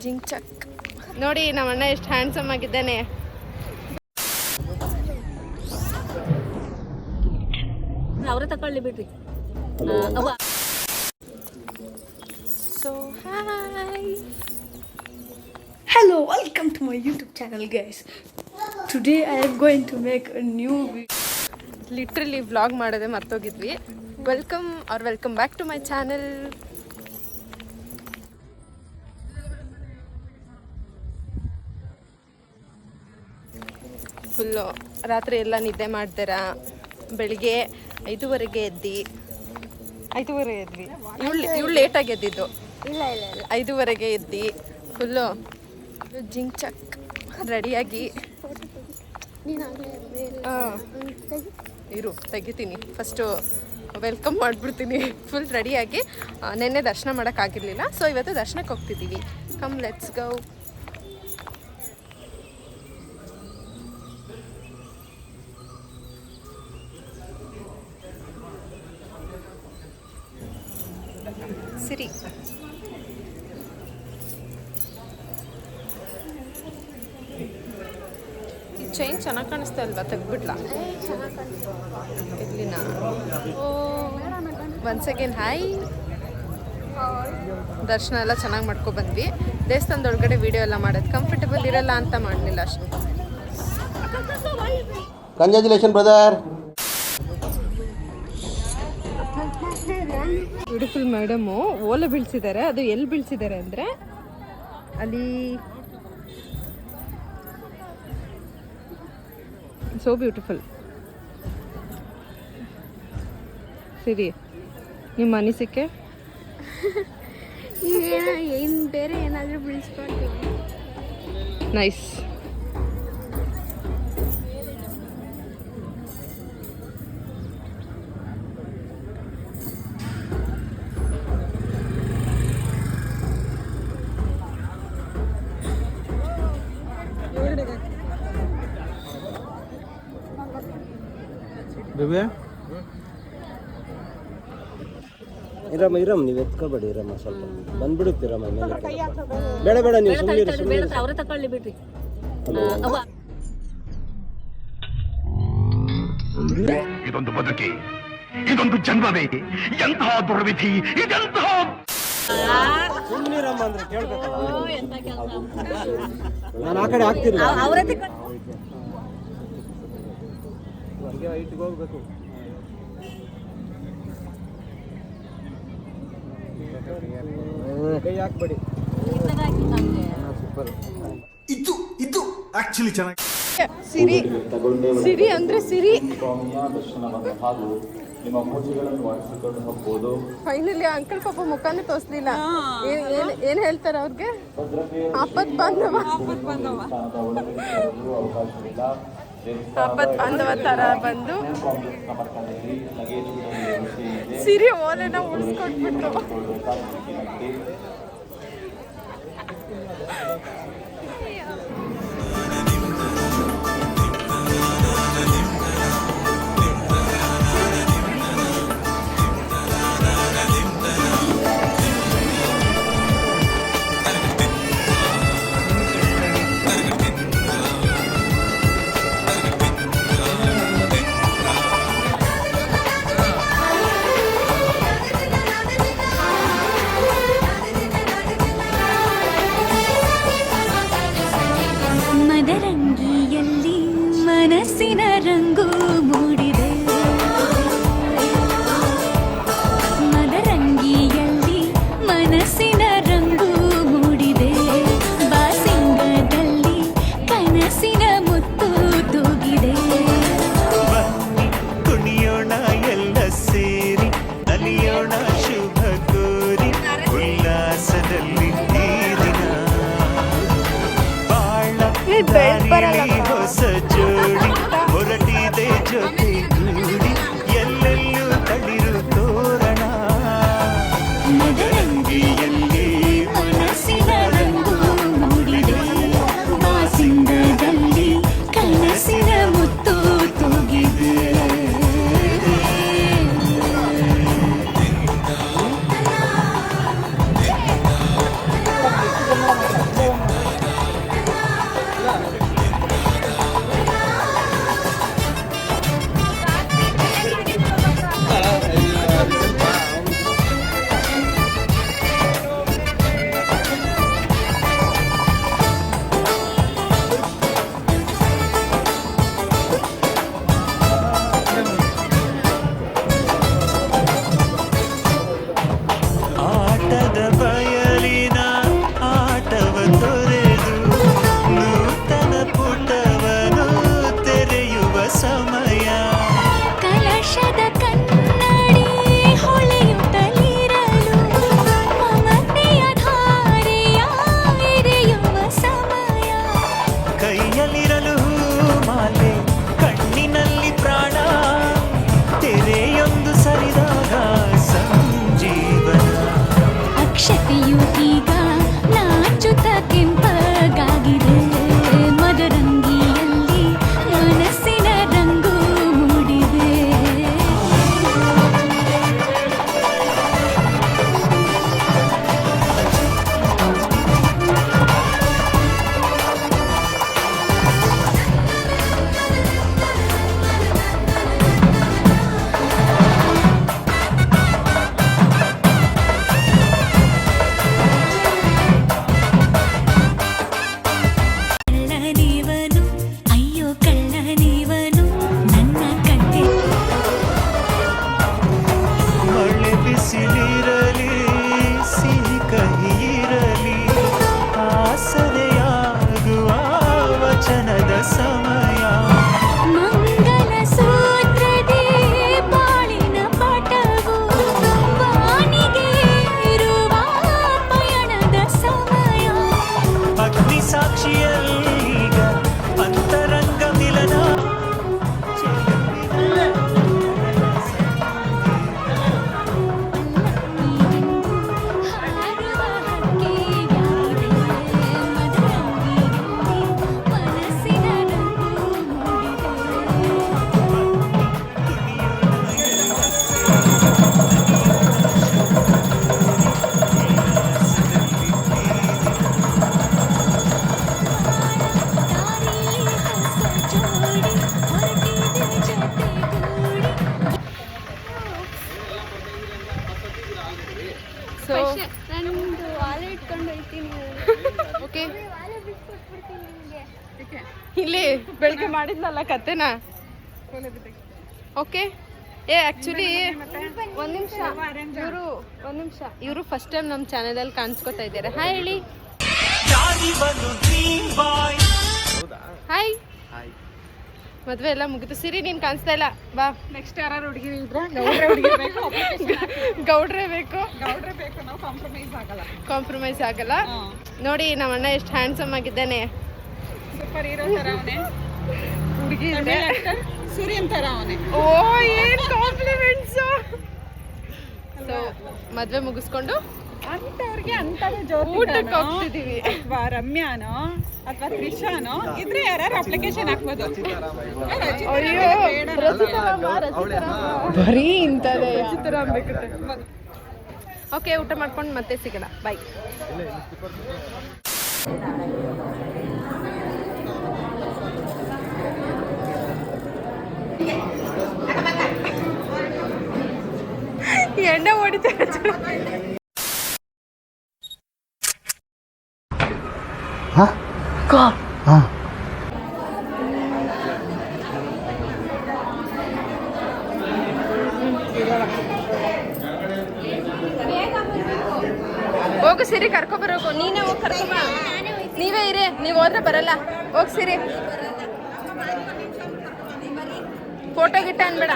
Zinc check ನೋಡಿ ನಮ್ಮ ಅಣ್ಣ ಎಷ್ಟು ಹ್ಯಾಂಡ್ಸಮ್ ಆಗಿದ್ದಾನೆ. ಅವರೇ ತಕೊಳ್ಳಿ ಬಿಡ್ರಿ. So hi, hello, welcome to my YouTube channel guys. Today I am going to make a new video. Literally vlog ಮಾಡೋದೇ ಮರ್ತೋಗಿದ್ವಿ. Welcome back to my channel. Full ರಾತ್ರಿ ಎಲ್ಲ ನಿದ್ದೆ ಮಾಡ್ದಾರ. ಬೆಳಿಗ್ಗೆ 5:30 ಎದ್ವಿ. ಇವಳು ಲೇಟಾಗಿ ಎದ್ದಿದ್ದು. 5:30 ಎದ್ದಿ ಫುಲ್ಲು ಜಿಂಕ್ ಚಕ್ ರೆಡಿಯಾಗಿ ಇರು ತೆಗಿತೀನಿ. ಫಸ್ಟು ವೆಲ್ಕಮ್ ಮಾಡಿಬಿಡ್ತೀನಿ. ಫುಲ್ ರೆಡಿಯಾಗಿ ನೆನ್ನೆ ದರ್ಶನ ಮಾಡೋಕ್ಕಾಗಿರಲಿಲ್ಲ, ಸೊ ಇವತ್ತು ದರ್ಶನಕ್ಕೆ ಹೋಗ್ತಿದ್ದೀವಿ. Come let's go. ಸಿರಿ ಈ ಚೈನ್ ಚೆನ್ನಾಗಿ ಕಾಣಿಸ್ತಾ ಅಲ್ವಾ? ತೆಗ್ಬಿಡ್ಲಾ ಇರ್ಲಿನ? Once again hi. ದರ್ಶನ ಎಲ್ಲ ಚೆನ್ನಾಗಿ ಮಾಡ್ಕೊಬಂದ್ವಿ. ದೇವಸ್ಥಾನದೊಳಗಡೆ ವಿಡಿಯೋ ಎಲ್ಲ ಮಾಡೋದು ಕಂಫರ್ಟಬಲ್ ಇರಲ್ಲ ಅಂತ ಮಾಡಲಿಲ್ಲ ಅಷ್ಟು. Congratulation brother. ಬ್ಯೂಟಿಫುಲ್ ಮೇಡಮು ಓಲೆ ಬೀಳ್ಸಿದ್ದಾರೆ. ಅದು ಎಲ್ಲಿ ಬೀಳ್ಸಿದ್ದಾರೆ ಅಂದರೆ ಅಲ್ಲಿ ಸೋ ಬ್ಯೂಟಿಫುಲ್. ಸರಿ, ನಿಮ್ಮ ಅನಿಸಿಕೆ? ಏನು ಬೇರೆ ಏನಾದರೂ ಬಿಡಿಸ್ಕೊಳ್ತೀವಿ. ನೈಸ್. ಇರಮ್ಮ ನೀವು ಎತ್ಕೋಬೇಡಿ. ಇರಮ್ಮ ಸ್ವಲ್ಪ ಬಂದ್ಬಿಡುತ್ತೀರಮ್ಮ ಮೇಲೆ. ಬೇಡ ನೀವು ಸುಮ್ಮನೆ ಅವರೇ ತಕೊಳ್ಳಿ ಬಿಡ್ರಿ. ಇದೊಂದು ಬದುಕಿ, ಇದೊಂದು ಜನ್ಮವೇ, ಎಂತಹ ದುರ್ವಿಧಿ ಇದೆಂತಹ. ಸುಮ್ಮನಿರಮ್ಮ ಅಂದ್ರೆ ಕೇಳ್ಬೇಕಲ್ಲ. ನಾನು ಆ ಕಡೆ ಹಾಕ್ತೀನಿ. ಅವರೇ ಹಂಗೆ ಹೈಟ್ಗೆ ಹೋಗ್ಬೇಕು. ಕೈ ಹಾಕ್ಬೇಡಿ. ಸೂಪರ್. ಇದು ಆಕ್ಚುಲಿ ಚೆನ್ನಾಗಿ. ಸಿರಿ ಅಂದ್ರೆ ಸಿರಿ. ಫೈನಲಿ ಅಂಕಲ್ ಪಾಪ ಮುಖಾನೇ ತೋರಿಸ್ಲಿಲ್ಲ. ಏನ್ ಹೇಳ್ತಾರ ಅವ್ರಿಗೆ? ಆಪತ್ ಬಾಂಧವ ತರ ಬಂದು ಸಿರಿ ಓಲೆನ ಉಳಿಸ್ಕೊಟ್ಬಿಟ್ರು. ಮನಸ್ಸಿನ ರಂಗು ಮೂಡಿದೆ, ಮದರಂಗಿಯಲ್ಲಿ ಮನಸ್ಸಿನ ರಂಗು ಮೂಡಿದೆ, ಬಾಸಿಂಗದಲ್ಲಿ ಕನಸಿನ ಮುತ್ತು ತೂಗಿದೆ. ಕುಣಿಯೋಣ ಎಲ್ಲ ಸೇರಿ ನಲಿಯೋಣ ಶುಭ ಕೋರಿ ಉಲ್ಲಾಸದಲ್ಲಿ ಈ ದಿನ ಬಾಳ ದಾರಿಯಲ್ಲಿ ಹೊಸ ಜೋಡಿ ಹೊರಟಿದೆ ಜೊತೆ ಗೂಡಿ ಎಲ್ಲೆಲ್ಲೂ ತಳಿರು ತೋರಣ. ಮದರಂಗಿಯಲ್ಲಿ ಮನಸ್ಸಿನ ರಂಗು ಮೂಡಿದೆ, ಬಾಸಿಂಗದಲ್ಲಿ ಕನಸಿನ ಮುತ್ತು ತೂಗಿದೆ. ಇಲ್ಲಿ ಬೆಳಗ್ಗೆ ಮಾಡಿದ್ನಲ್ಲ ಕತೆನ. ಓಕೆ. ಆ್ಯಕ್ಚುಲಿ ಒಂದು ನಿಮಿಷ ಇವರು ಫಸ್ಟ್ ಟೈಮ್ ನಮ್ಮ ಚಾನಲಲ್ಲಿ ಕಾಣಿಸ್ಕೊತಾ ಇದ್ದಾರೆ. ಹಾಯ್ ಹೇಳಿ. ಹಾಯ್. ಮದುವೆ ಎಲ್ಲ ಮುಗಿತು. ಸಿರಿ ನೀನು ಕಾಣಿಸ್ತಾ ಇಲ್ಲ, ಬಾ. ನೆಕ್ಸ್ಟ್ ಯಾರು ಹುಡುಗಿ ಇದ್ರೆ ಗೌಡ್ರೇ ಬೇಕು. ನಾವು ಕಾಂಪ್ರಮೈಸ್ ಆಗಲ್ಲ. ನೋಡಿ ನಮ್ಮ ಅಣ್ಣ ಎಷ್ಟು ಹ್ಯಾಂಡ್ಸಮ್ ಆಗಿದ್ದಾನೆ. ಸೂಪರ್ ಹೀರೋ ತರ ಅವನೇ. ಹುಡುಗಿ ಸೂರ್ಯನ್ ತರ ಅವನೇ. ಓ ಏನ್ ಕಾಂಪ್ಲಿಮೆಂಟ್ಸ್. ಸೊ ಮದುವೆ ಮುಗಿಸ್ಕೊಂಡು ಅಂತವ್ರಿಗೆ ಅಂತವೇ ಜ್ಯೋತಿ ಊಟಕ್ಕೆ ಹೋಗ್ತಿದೀವಿ. ಅಥವಾ ರಮ್ಯಾನೋ ಅಥವಾ ತ್ರಿಷಾನೋ ಇದ್ರೆ ಯಾರು ಅಪ್ಲಿಕೇಶನ್ ಹಾಕ್ಬೋದು. ಅಯ್ಯೋ ಬರೀ ಇಂಥದ್ದೇ. ಓಕೆ, ಊಟ ಮಾಡ್ಕೊಂಡು ಮತ್ತೆ ಸಿಗೋಣ. ಬಾಯ್. ಎಣ್ಣೆ ಹೊಡಿತಾರೆ. ಹೋಗು ಸಿರಿ, ಕರ್ಕೊಬರೋಗು. ನೀನೇ ಹೋಗಿ ಕರ್ಕೊಬ. ನೀವೇ ಇರಿ, ನೀವು ಹೋದ್ರೆ ಬರಲ್ಲ. ಹೋಗಿ ಸಿರಿ. ಫೋಟೋ ಗಿಟ್ಟ ಅನ್ಬೇಡ.